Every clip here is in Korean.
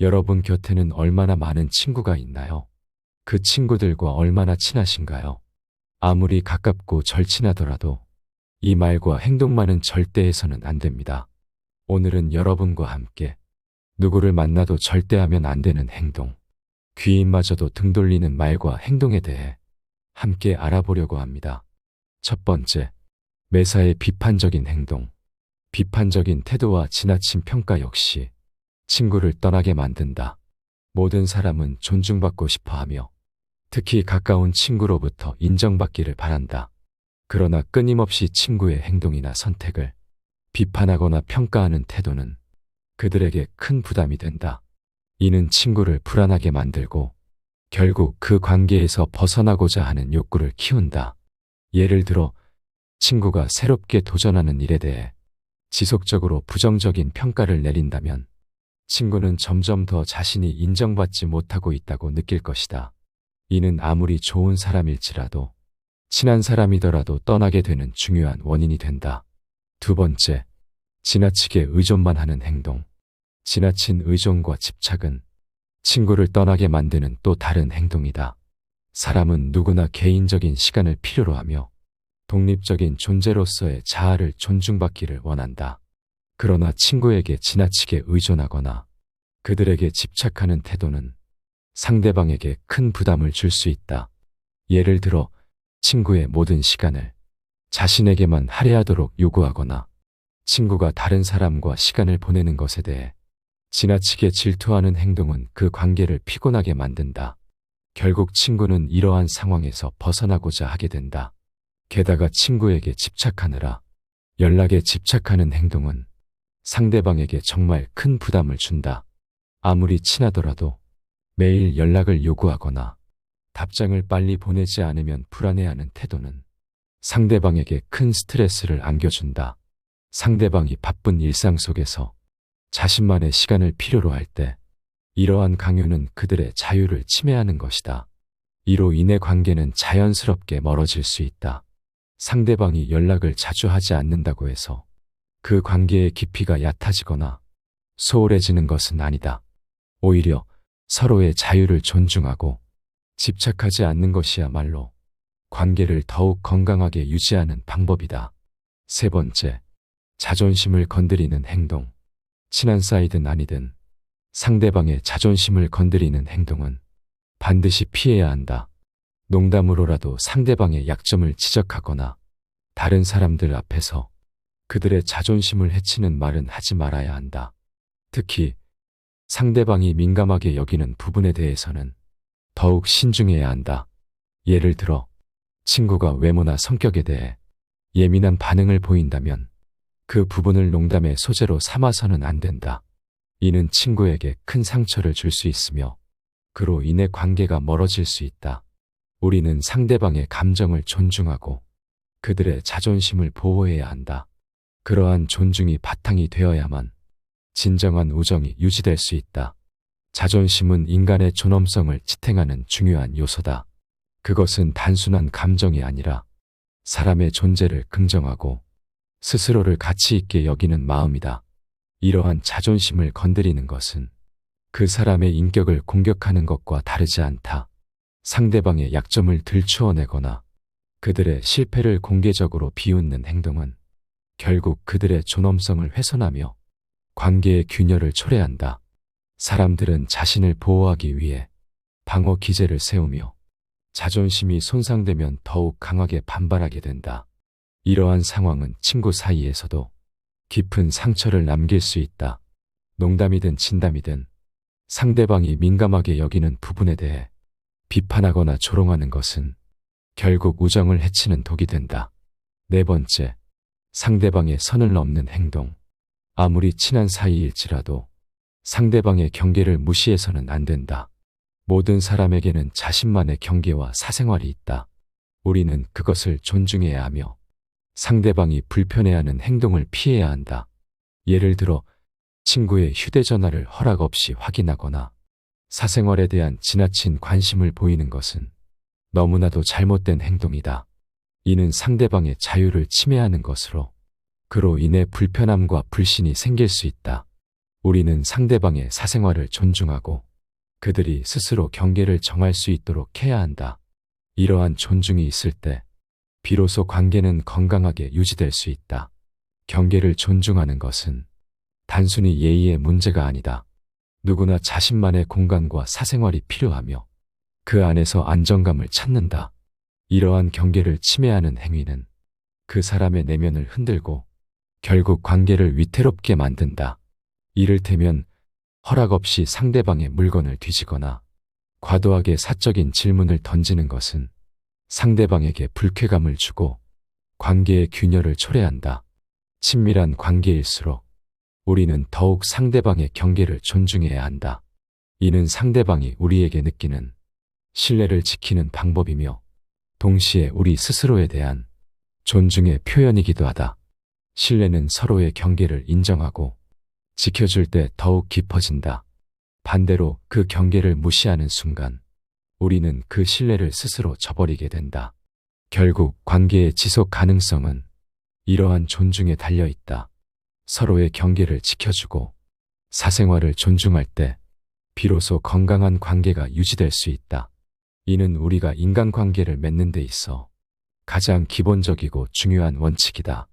여러분 곁에는 얼마나 많은 친구가 있나요? 그 친구들과 얼마나 친하신가요? 아무리 가깝고 절친하더라도 이 말과 행동만은 절대 해서는 안 됩니다. 오늘은 여러분과 함께 누구를 만나도 절대 하면 안 되는 행동, 귀인마저도 등 돌리는 말과 행동에 대해 함께 알아보려고 합니다. 첫 번째, 매사에 비판적인 행동. 비판적인 태도와 지나친 평가 역시 친구를 떠나게 만든다. 모든 사람은 존중받고 싶어 하며 특히 가까운 친구로부터 인정받기를 바란다. 그러나 끊임없이 친구의 행동이나 선택을 비판하거나 평가하는 태도는 그들에게 큰 부담이 된다. 이는 친구를 불안하게 만들고 결국 그 관계에서 벗어나고자 하는 욕구를 키운다. 예를 들어 친구가 새롭게 도전하는 일에 대해 지속적으로 부정적인 평가를 내린다면 친구는 점점 더 자신이 인정받지 못하고 있다고 느낄 것이다. 이는 아무리 좋은 사람일지라도 친한 사람이더라도 떠나게 되는 중요한 원인이 된다. 두 번째, 지나치게 의존만 하는 행동. 지나친 의존과 집착은 친구를 떠나게 만드는 또 다른 행동이다. 사람은 누구나 개인적인 시간을 필요로 하며 독립적인 존재로서의 자아를 존중받기를 원한다. 그러나 친구에게 지나치게 의존하거나 그들에게 집착하는 태도는 상대방에게 큰 부담을 줄 수 있다. 예를 들어 친구의 모든 시간을 자신에게만 할애하도록 요구하거나 친구가 다른 사람과 시간을 보내는 것에 대해 지나치게 질투하는 행동은 그 관계를 피곤하게 만든다. 결국 친구는 이러한 상황에서 벗어나고자 하게 된다. 게다가 친구에게 집착하느라 연락에 집착하는 행동은 상대방에게 정말 큰 부담을 준다. 아무리 친하더라도 매일 연락을 요구하거나 답장을 빨리 보내지 않으면 불안해하는 태도는 상대방에게 큰 스트레스를 안겨준다. 상대방이 바쁜 일상 속에서 자신만의 시간을 필요로 할 때 이러한 강요는 그들의 자유를 침해하는 것이다. 이로 인해 관계는 자연스럽게 멀어질 수 있다. 상대방이 연락을 자주 하지 않는다고 해서 그 관계의 깊이가 얕아지거나 소홀해지는 것은 아니다. 오히려 서로의 자유를 존중하고 집착하지 않는 것이야말로 관계를 더욱 건강하게 유지하는 방법이다. 세 번째, 자존심을 건드리는 행동. 친한 사이든 아니든 상대방의 자존심을 건드리는 행동은 반드시 피해야 한다. 농담으로라도 상대방의 약점을 지적하거나 다른 사람들 앞에서 그들의 자존심을 해치는 말은 하지 말아야 한다. 특히 상대방이 민감하게 여기는 부분에 대해서는 더욱 신중해야 한다. 예를 들어 친구가 외모나 성격에 대해 예민한 반응을 보인다면 그 부분을 농담의 소재로 삼아서는 안 된다. 이는 친구에게 큰 상처를 줄 수 있으며 그로 인해 관계가 멀어질 수 있다. 우리는 상대방의 감정을 존중하고 그들의 자존심을 보호해야 한다. 그러한 존중이 바탕이 되어야만 진정한 우정이 유지될 수 있다. 자존심은 인간의 존엄성을 지탱하는 중요한 요소다. 그것은 단순한 감정이 아니라 사람의 존재를 긍정하고 스스로를 가치 있게 여기는 마음이다. 이러한 자존심을 건드리는 것은 그 사람의 인격을 공격하는 것과 다르지 않다. 상대방의 약점을 들추어내거나 그들의 실패를 공개적으로 비웃는 행동은 결국 그들의 존엄성을 훼손하며 관계의 균열을 초래한다. 사람들은 자신을 보호하기 위해 방어 기제를 세우며 자존심이 손상되면 더욱 강하게 반발하게 된다. 이러한 상황은 친구 사이에서도 깊은 상처를 남길 수 있다. 농담이든 진담이든 상대방이 민감하게 여기는 부분에 대해 비판하거나 조롱하는 것은 결국 우정을 해치는 독이 된다. 네 번째, 상대방의 선을 넘는 행동. 아무리 친한 사이일지라도 상대방의 경계를 무시해서는 안 된다. 모든 사람에게는 자신만의 경계와 사생활이 있다. 우리는 그것을 존중해야 하며 상대방이 불편해하는 행동을 피해야 한다. 예를 들어 친구의 휴대전화를 허락 없이 확인하거나 사생활에 대한 지나친 관심을 보이는 것은 너무나도 잘못된 행동이다. 이는 상대방의 자유를 침해하는 것으로 그로 인해 불편함과 불신이 생길 수 있다. 우리는 상대방의 사생활을 존중하고 그들이 스스로 경계를 정할 수 있도록 해야 한다. 이러한 존중이 있을 때 비로소 관계는 건강하게 유지될 수 있다. 경계를 존중하는 것은 단순히 예의의 문제가 아니다. 누구나 자신만의 공간과 사생활이 필요하며 그 안에서 안정감을 찾는다. 이러한 경계를 침해하는 행위는 그 사람의 내면을 흔들고 결국 관계를 위태롭게 만든다. 이를테면 허락 없이 상대방의 물건을 뒤지거나 과도하게 사적인 질문을 던지는 것은 상대방에게 불쾌감을 주고 관계의 균열을 초래한다. 친밀한 관계일수록 우리는 더욱 상대방의 경계를 존중해야 한다. 이는 상대방이 우리에게 느끼는 신뢰를 지키는 방법이며 동시에 우리 스스로에 대한 존중의 표현이기도 하다. 신뢰는 서로의 경계를 인정하고 지켜줄 때 더욱 깊어진다. 반대로 그 경계를 무시하는 순간 우리는 그 신뢰를 스스로 저버리게 된다. 결국 관계의 지속 가능성은 이러한 존중에 달려 있다. 서로의 경계를 지켜주고 사생활을 존중할 때 비로소 건강한 관계가 유지될 수 있다. 이는 우리가 인간관계를 맺는 데 있어 가장 기본적이고 중요한 원칙이다.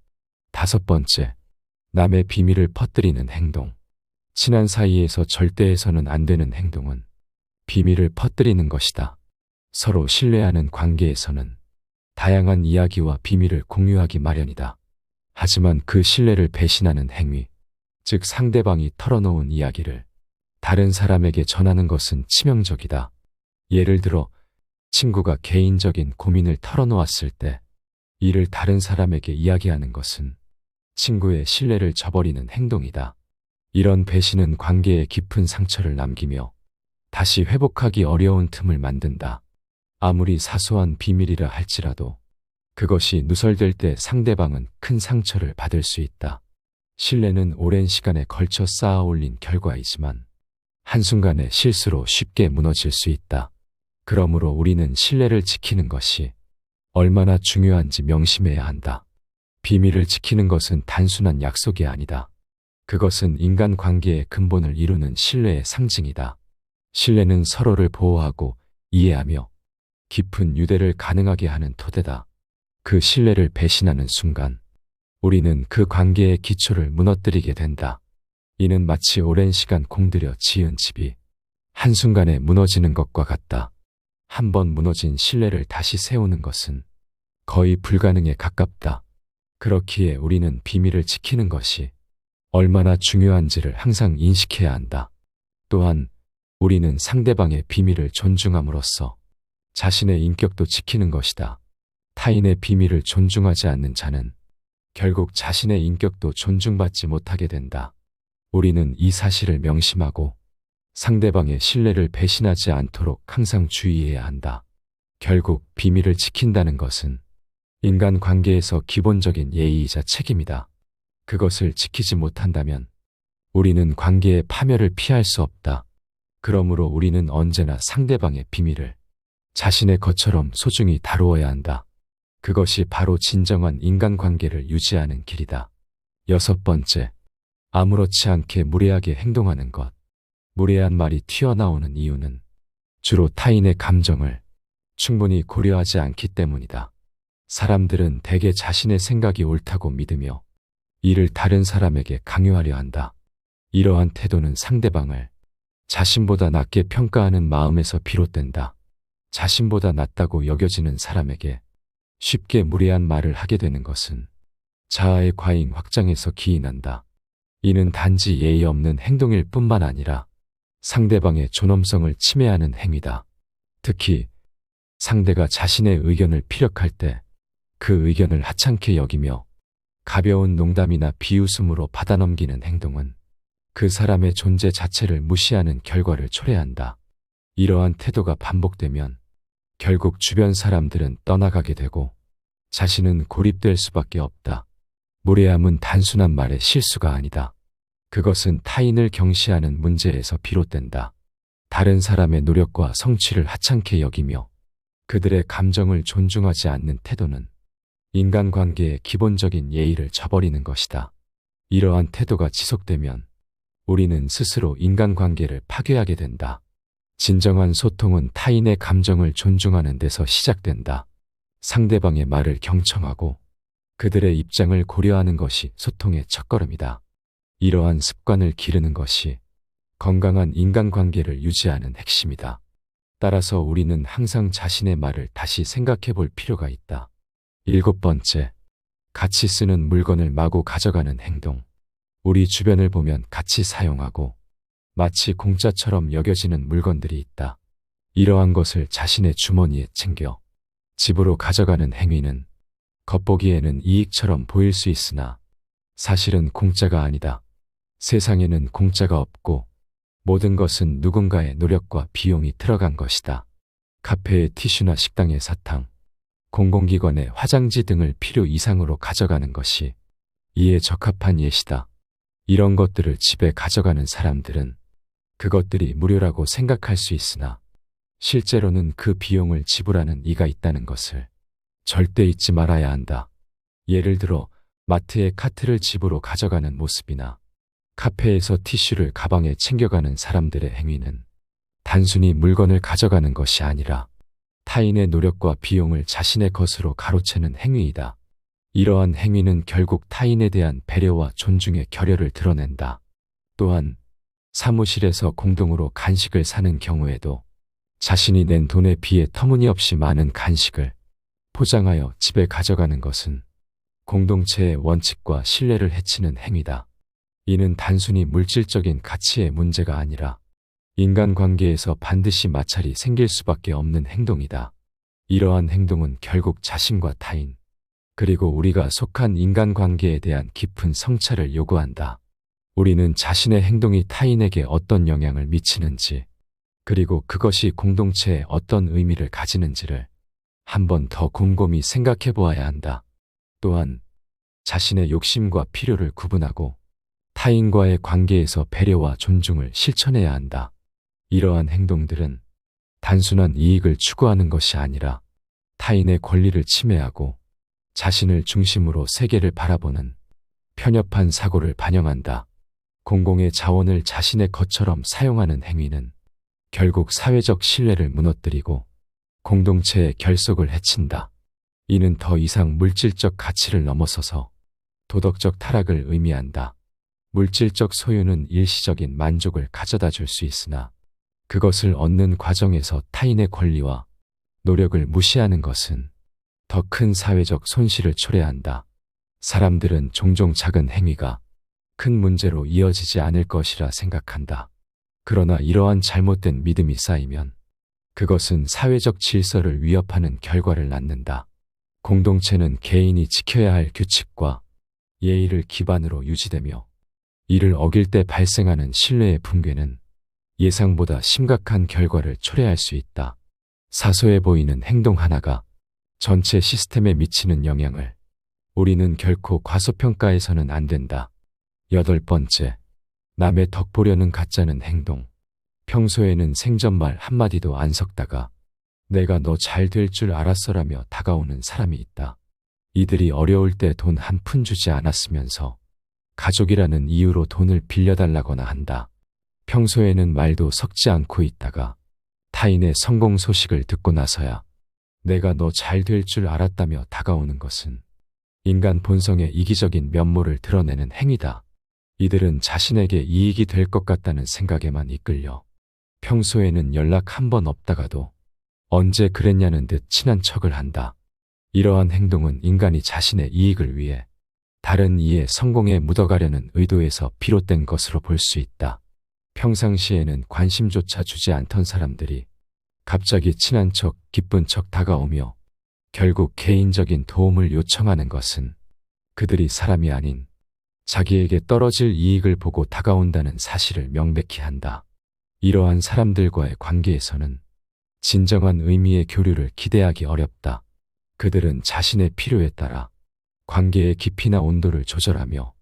5번째, 남의 비밀을 퍼뜨리는 행동. 친한 사이에서 절대 해서는 안 되는 행동은 비밀을 퍼뜨리는 것이다. 서로 신뢰하는 관계에서는 다양한 이야기와 비밀을 공유하기 마련이다. 하지만 그 신뢰를 배신하는 행위, 즉 상대방이 털어놓은 이야기를 다른 사람에게 전하는 것은 치명적이다. 예를 들어 친구가 개인적인 고민을 털어놓았을 때 이를 다른 사람에게 이야기하는 것은 친구의 신뢰를 저버리는 행동이다. 이런 배신은 관계에 깊은 상처를 남기며 다시 회복하기 어려운 틈을 만든다. 아무리 사소한 비밀이라 할지라도 그것이 누설될 때 상대방은 큰 상처를 받을 수 있다. 신뢰는 오랜 시간에 걸쳐 쌓아 올린 결과이지만 한순간의 실수로 쉽게 무너질 수 있다. 그러므로 우리는 신뢰를 지키는 것이 얼마나 중요한지 명심해야 한다. 비밀을 지키는 것은 단순한 약속이 아니다. 그것은 인간관계의 근본을 이루는 신뢰의 상징이다. 신뢰는 서로를 보호하고 이해하며 깊은 유대를 가능하게 하는 토대다. 그 신뢰를 배신하는 순간 우리는 그 관계의 기초를 무너뜨리게 된다. 이는 마치 오랜 시간 공들여 지은 집이 한순간에 무너지는 것과 같다. 한번 무너진 신뢰를 다시 세우는 것은 거의 불가능에 가깝다. 그렇기에 우리는 비밀을 지키는 것이 얼마나 중요한지를 항상 인식해야 한다. 또한 우리는 상대방의 비밀을 존중함으로써 자신의 인격도 지키는 것이다. 타인의 비밀을 존중하지 않는 자는 결국 자신의 인격도 존중받지 못하게 된다. 우리는 이 사실을 명심하고 상대방의 신뢰를 배신하지 않도록 항상 주의해야 한다. 결국 비밀을 지킨다는 것은 인간관계에서 기본적인 예의이자 책임이다. 그것을 지키지 못한다면 우리는 관계의 파멸을 피할 수 없다. 그러므로 우리는 언제나 상대방의 비밀을 자신의 것처럼 소중히 다루어야 한다. 그것이 바로 진정한 인간관계를 유지하는 길이다. 6번째, 아무렇지 않게 무례하게 행동하는 것. 무례한 말이 튀어나오는 이유는 주로 타인의 감정을 충분히 고려하지 않기 때문이다. 사람들은 대개 자신의 생각이 옳다고 믿으며 이를 다른 사람에게 강요하려 한다. 이러한 태도는 상대방을 자신보다 낮게 평가하는 마음에서 비롯된다. 자신보다 낫다고 여겨지는 사람에게 쉽게 무례한 말을 하게 되는 것은 자아의 과잉 확장에서 기인한다. 이는 단지 예의 없는 행동일 뿐만 아니라 상대방의 존엄성을 침해하는 행위다. 특히 상대가 자신의 의견을 피력할 때 그 의견을 하찮게 여기며 가벼운 농담이나 비웃음으로 받아넘기는 행동은 그 사람의 존재 자체를 무시하는 결과를 초래한다. 이러한 태도가 반복되면 결국 주변 사람들은 떠나가게 되고 자신은 고립될 수밖에 없다. 무례함은 단순한 말의 실수가 아니다. 그것은 타인을 경시하는 문제에서 비롯된다. 다른 사람의 노력과 성취를 하찮게 여기며 그들의 감정을 존중하지 않는 태도는 인간관계의 기본적인 예의를 저버리는 것이다. 이러한 태도가 지속되면 우리는 스스로 인간관계를 파괴하게 된다. 진정한 소통은 타인의 감정을 존중하는 데서 시작된다. 상대방의 말을 경청하고 그들의 입장을 고려하는 것이 소통의 첫걸음이다. 이러한 습관을 기르는 것이 건강한 인간관계를 유지하는 핵심이다. 따라서 우리는 항상 자신의 말을 다시 생각해 볼 필요가 있다. 7번째, 같이 쓰는 물건을 마구 가져가는 행동. 우리 주변을 보면 같이 사용하고 마치 공짜처럼 여겨지는 물건들이 있다. 이러한 것을 자신의 주머니에 챙겨 집으로 가져가는 행위는 겉보기에는 이익처럼 보일 수 있으나 사실은 공짜가 아니다. 세상에는 공짜가 없고 모든 것은 누군가의 노력과 비용이 들어간 것이다. 카페의 티슈나 식당의 사탕, 공공기관의 화장지 등을 필요 이상으로 가져가는 것이 이에 적합한 예시다. 이런 것들을 집에 가져가는 사람들은 그것들이 무료라고 생각할 수 있으나 실제로는 그 비용을 지불하는 이가 있다는 것을 절대 잊지 말아야 한다. 예를 들어 마트에 카트를 집으로 가져가는 모습이나 카페에서 티슈를 가방에 챙겨가는 사람들의 행위는 단순히 물건을 가져가는 것이 아니라 타인의 노력과 비용을 자신의 것으로 가로채는 행위이다. 이러한 행위는 결국 타인에 대한 배려와 존중의 결여를 드러낸다. 또한 사무실에서 공동으로 간식을 사는 경우에도 자신이 낸 돈에 비해 터무니없이 많은 간식을 포장하여 집에 가져가는 것은 공동체의 원칙과 신뢰를 해치는 행위다. 이는 단순히 물질적인 가치의 문제가 아니라 인간관계에서 반드시 마찰이 생길 수밖에 없는 행동이다. 이러한 행동은 결국 자신과 타인, 그리고 우리가 속한 인간관계에 대한 깊은 성찰을 요구한다. 우리는 자신의 행동이 타인에게 어떤 영향을 미치는지, 그리고 그것이 공동체에 어떤 의미를 가지는지를 한 번 더 곰곰이 생각해 보아야 한다. 또한 자신의 욕심과 필요를 구분하고 타인과의 관계에서 배려와 존중을 실천해야 한다. 이러한 행동들은 단순한 이익을 추구하는 것이 아니라 타인의 권리를 침해하고 자신을 중심으로 세계를 바라보는 편협한 사고를 반영한다. 공공의 자원을 자신의 것처럼 사용하는 행위는 결국 사회적 신뢰를 무너뜨리고 공동체의 결속을 해친다. 이는 더 이상 물질적 가치를 넘어서서 도덕적 타락을 의미한다. 물질적 소유는 일시적인 만족을 가져다 줄 수 있으나 그것을 얻는 과정에서 타인의 권리와 노력을 무시하는 것은 더 큰 사회적 손실을 초래한다. 사람들은 종종 작은 행위가 큰 문제로 이어지지 않을 것이라 생각한다. 그러나 이러한 잘못된 믿음이 쌓이면 그것은 사회적 질서를 위협하는 결과를 낳는다. 공동체는 개인이 지켜야 할 규칙과 예의를 기반으로 유지되며 이를 어길 때 발생하는 신뢰의 붕괴는 예상보다 심각한 결과를 초래할 수 있다. 사소해 보이는 행동 하나가 전체 시스템에 미치는 영향을 우리는 결코 과소평가해서는 안 된다. 8번째, 남의 덕 보려는 가짜는 행동. 평소에는 생전말 한마디도 안 섞다가 내가 너 잘 될 줄 알았어라며 다가오는 사람이 있다. 이들이 어려울 때 돈 한 푼 주지 않았으면서 가족이라는 이유로 돈을 빌려달라거나 한다. 평소에는 말도 섞지 않고 있다가 타인의 성공 소식을 듣고 나서야 내가 너 잘 될 줄 알았다며 다가오는 것은 인간 본성의 이기적인 면모를 드러내는 행위다. 이들은 자신에게 이익이 될 것 같다는 생각에만 이끌려 평소에는 연락 한 번 없다가도 언제 그랬냐는 듯 친한 척을 한다. 이러한 행동은 인간이 자신의 이익을 위해 다른 이의 성공에 묻어가려는 의도에서 비롯된 것으로 볼 수 있다. 평상시에는 관심조차 주지 않던 사람들이 갑자기 친한 척, 기쁜 척 다가오며 결국 개인적인 도움을 요청하는 것은 그들이 사람이 아닌 자기에게 떨어질 이익을 보고 다가온다는 사실을 명백히 한다. 이러한 사람들과의 관계에서는 진정한 의미의 교류를 기대하기 어렵다. 그들은 자신의 필요에 따라 관계의 깊이나 온도를 조절하며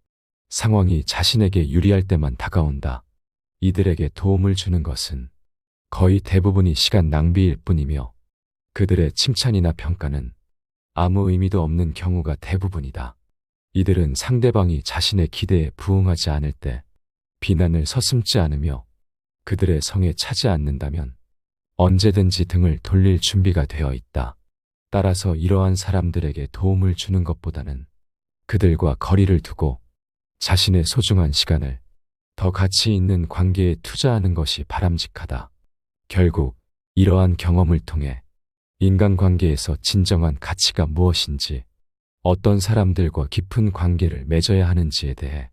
상황이 자신에게 유리할 때만 다가온다. 이들에게 도움을 주는 것은 거의 대부분이 시간 낭비일 뿐이며 그들의 칭찬이나 평가는 아무 의미도 없는 경우가 대부분이다. 이들은 상대방이 자신의 기대에 부응하지 않을 때 비난을 서슴지 않으며 그들의 성에 차지 않는다면 언제든지 등을 돌릴 준비가 되어 있다. 따라서 이러한 사람들에게 도움을 주는 것보다는 그들과 거리를 두고 자신의 소중한 시간을 더 가치 있는 관계에 투자하는 것이 바람직하다. 결국 이러한 경험을 통해 인간관계에서 진정한 가치가 무엇인지, 어떤 사람들과 깊은 관계를 맺어야 하는지에 대해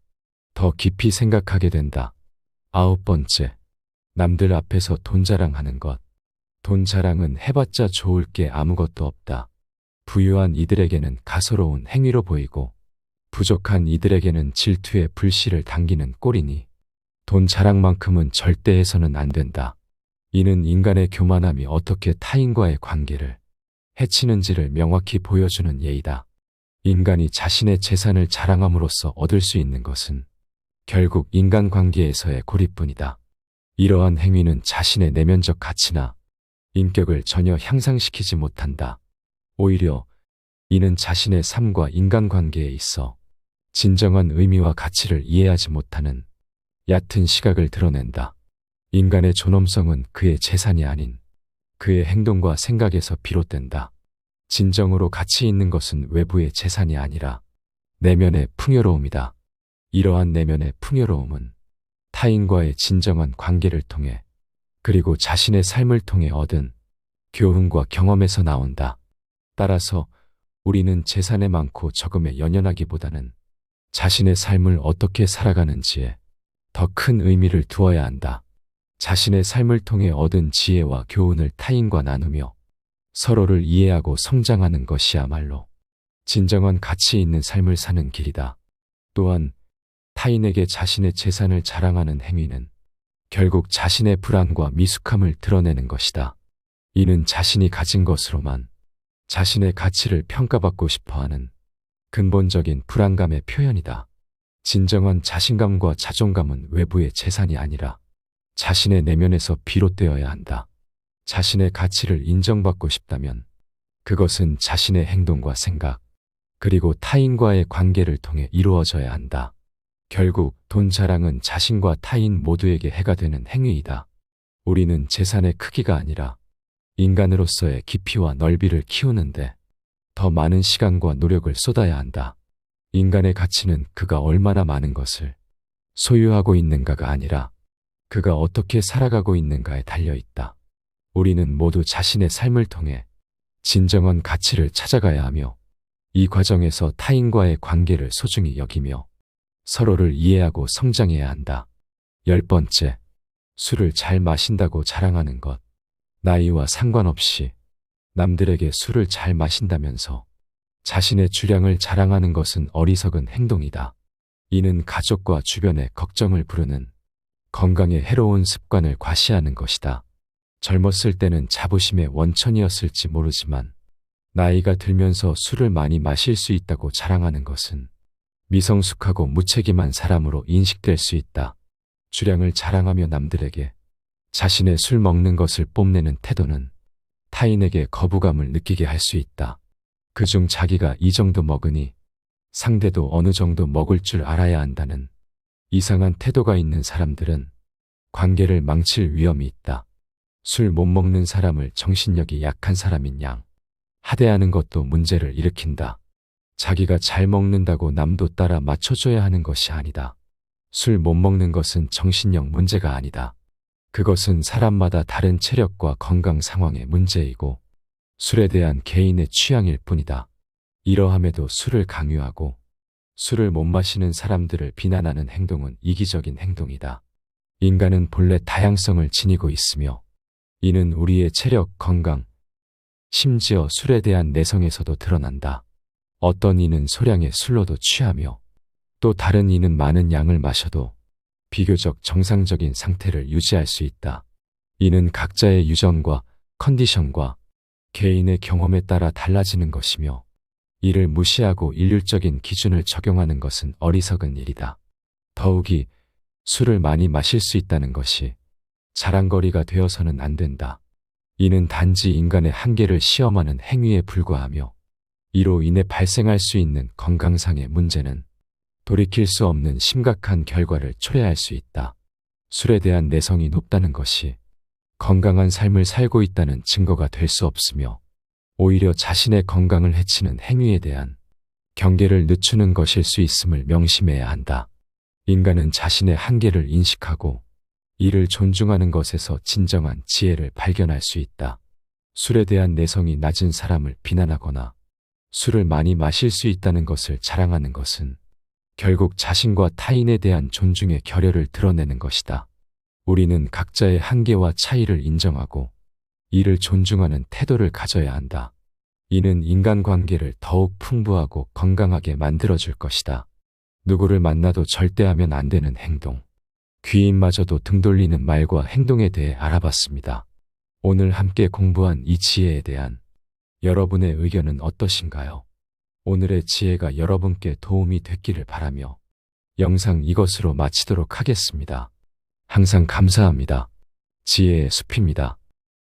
더 깊이 생각하게 된다. 9번째, 남들 앞에서 돈 자랑하는 것. 돈 자랑은 해봤자 좋을 게 아무것도 없다. 부유한 이들에게는 가소로운 행위로 보이고 부족한 이들에게는 질투의 불씨를 당기는 꼴이니 돈 자랑만큼은 절대 해서는 안 된다. 이는 인간의 교만함이 어떻게 타인과의 관계를 해치는지를 명확히 보여주는 예이다. 인간이 자신의 재산을 자랑함으로써 얻을 수 있는 것은 결국 인간관계에서의 고립뿐이다. 이러한 행위는 자신의 내면적 가치나 인격을 전혀 향상시키지 못한다. 오히려 이는 자신의 삶과 인간관계에 있어 진정한 의미와 가치를 이해하지 못하는 얕은 시각을 드러낸다. 인간의 존엄성은 그의 재산이 아닌 그의 행동과 생각에서 비롯된다. 진정으로 가치 있는 것은 외부의 재산이 아니라 내면의 풍요로움이다. 이러한 내면의 풍요로움은 타인과의 진정한 관계를 통해 그리고 자신의 삶을 통해 얻은 교훈과 경험에서 나온다. 따라서 우리는 재산에 많고 적음에 연연하기보다는 자신의 삶을 어떻게 살아가는지에 더 큰 의미를 두어야 한다. 자신의 삶을 통해 얻은 지혜와 교훈을 타인과 나누며 서로를 이해하고 성장하는 것이야말로 진정한 가치 있는 삶을 사는 길이다. 또한 타인에게 자신의 재산을 자랑하는 행위는 결국 자신의 불안과 미숙함을 드러내는 것이다. 이는 자신이 가진 것으로만 자신의 가치를 평가받고 싶어하는 근본적인 불안감의 표현이다. 진정한 자신감과 자존감은 외부의 재산이 아니라 자신의 내면에서 비롯되어야 한다. 자신의 가치를 인정받고 싶다면 그것은 자신의 행동과 생각, 그리고 타인과의 관계를 통해 이루어져야 한다. 결국 돈 자랑은 자신과 타인 모두에게 해가 되는 행위이다. 우리는 재산의 크기가 아니라 인간으로서의 깊이와 넓이를 키우는데 더 많은 시간과 노력을 쏟아야 한다. 인간의 가치는 그가 얼마나 많은 것을 소유하고 있는가가 아니라 그가 어떻게 살아가고 있는가에 달려 있다. 우리는 모두 자신의 삶을 통해 진정한 가치를 찾아가야 하며 이 과정에서 타인과의 관계를 소중히 여기며 서로를 이해하고 성장해야 한다. 10번째, 술을 잘 마신다고 자랑하는 것. 나이와 상관없이 남들에게 술을 잘 마신다면서 자신의 주량을 자랑하는 것은 어리석은 행동이다. 이는 가족과 주변의 걱정을 부르는 건강에 해로운 습관을 과시하는 것이다. 젊었을 때는 자부심의 원천이었을지 모르지만 나이가 들면서 술을 많이 마실 수 있다고 자랑하는 것은 미성숙하고 무책임한 사람으로 인식될 수 있다. 주량을 자랑하며 남들에게 자신의 술 먹는 것을 뽐내는 태도는 타인에게 거부감을 느끼게 할 수 있다. 그중 자기가 이 정도 먹으니 상대도 어느 정도 먹을 줄 알아야 한다는 이상한 태도가 있는 사람들은 관계를 망칠 위험이 있다. 술 못 먹는 사람을 정신력이 약한 사람인 양 하대하는 것도 문제를 일으킨다. 자기가 잘 먹는다고 남도 따라 맞춰줘야 하는 것이 아니다. 술 못 먹는 것은 정신력 문제가 아니다. 그것은 사람마다 다른 체력과 건강 상황의 문제이고 술에 대한 개인의 취향일 뿐이다. 이러함에도 술을 강요하고 술을 못 마시는 사람들을 비난하는 행동은 이기적인 행동이다. 인간은 본래 다양성을 지니고 있으며 이는 우리의 체력, 건강, 심지어 술에 대한 내성에서도 드러난다. 어떤 이는 소량의 술로도 취하며 또 다른 이는 많은 양을 마셔도 비교적 정상적인 상태를 유지할 수 있다. 이는 각자의 유전과 컨디션과 개인의 경험에 따라 달라지는 것이며 이를 무시하고 일률적인 기준을 적용하는 것은 어리석은 일이다. 더욱이 술을 많이 마실 수 있다는 것이 자랑거리가 되어서는 안 된다. 이는 단지 인간의 한계를 시험하는 행위에 불과하며 이로 인해 발생할 수 있는 건강상의 문제는 돌이킬 수 없는 심각한 결과를 초래할 수 있다. 술에 대한 내성이 높다는 것이 건강한 삶을 살고 있다는 증거가 될 수 없으며 오히려 자신의 건강을 해치는 행위에 대한 경계를 늦추는 것일 수 있음을 명심해야 한다. 인간은 자신의 한계를 인식하고 이를 존중하는 것에서 진정한 지혜를 발견할 수 있다. 술에 대한 내성이 낮은 사람을 비난하거나 술을 많이 마실 수 있다는 것을 자랑하는 것은 결국 자신과 타인에 대한 존중의 결여를 드러내는 것이다. 우리는 각자의 한계와 차이를 인정하고 이를 존중하는 태도를 가져야 한다. 이는 인간관계를 더욱 풍부하고 건강하게 만들어줄 것이다. 누구를 만나도 절대 하면 안 되는 행동. 귀인마저도 등 돌리는 말과 행동에 대해 알아봤습니다. 오늘 함께 공부한 이 지혜에 대한 여러분의 의견은 어떠신가요? 오늘의 지혜가 여러분께 도움이 됐기를 바라며 영상 이것으로 마치도록 하겠습니다. 항상 감사합니다. 지혜의 숲입니다.